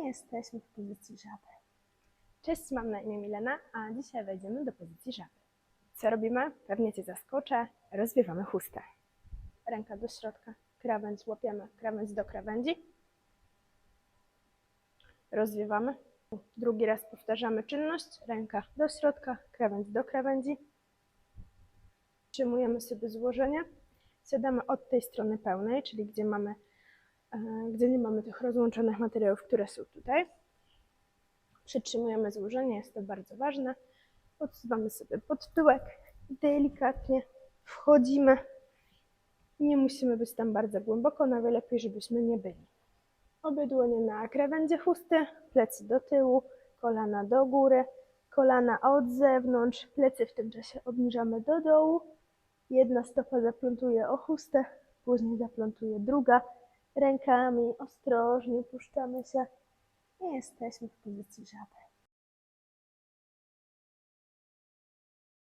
Jesteśmy w pozycji żaby. Cześć, mam na imię Milena, a dzisiaj wejdziemy do pozycji żaby. Co robimy? Pewnie Cię zaskoczę. Rozwiewamy chustę. Ręka do środka, krawędź łapiemy, krawędź do krawędzi. Rozwiewamy. Drugi raz powtarzamy czynność. Ręka do środka, krawędź do krawędzi. Trzymujemy sobie złożenie. Siadamy od tej strony pełnej, czyli gdzie nie mamy tych rozłączonych materiałów, które są tutaj. Przytrzymujemy złożenie, jest to bardzo ważne. Odsuwamy sobie pod tyłek, delikatnie wchodzimy. Nie musimy być tam bardzo głęboko, nawet lepiej, żebyśmy nie byli. Obie dłonie na krawędzie chusty, plecy do tyłu, kolana do góry, kolana od zewnątrz, plecy w tym czasie obniżamy do dołu. Jedna stopa zaplątuje o chustę, później zaplątuje druga. Rękami ostrożnie puszczamy się i jesteśmy w pozycji żaby.